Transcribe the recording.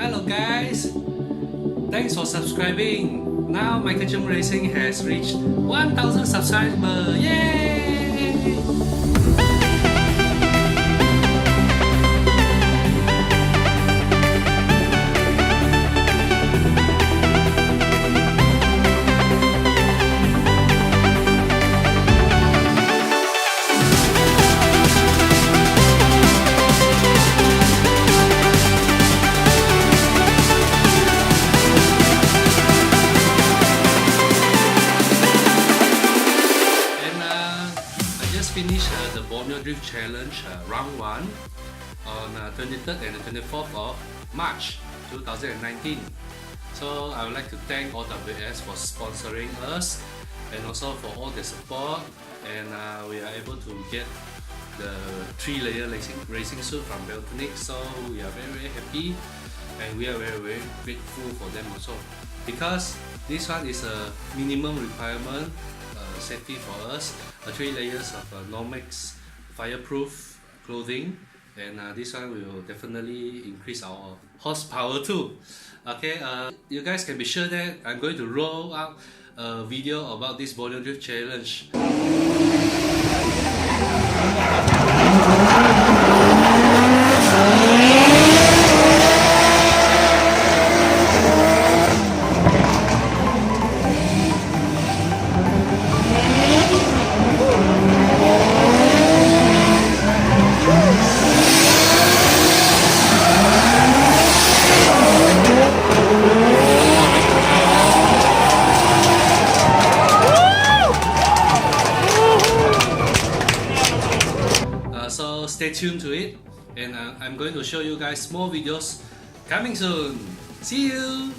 Hello guys, thanks for subscribing. Now Michael Chung Racing has reached 1000 subscribers. Yay! Finished the Borneo Drift Challenge round 1 on 23rd and 24th of March 2019. So I would like to thank OWS for sponsoring us and also for all the support, and we are able to get the 3-layer racing suit from Beltonic, so we are very happy and we are very grateful for them also, because this one is a minimum requirement safety for us, 3 layers of Normex fireproof clothing, and this one will definitely increase our horsepower too. Okay, you guys can be sure that I'm going to roll out a video about this Borneo Drift Challenge. So stay tuned to it, and I'm going to show you guys more videos coming soon. See you!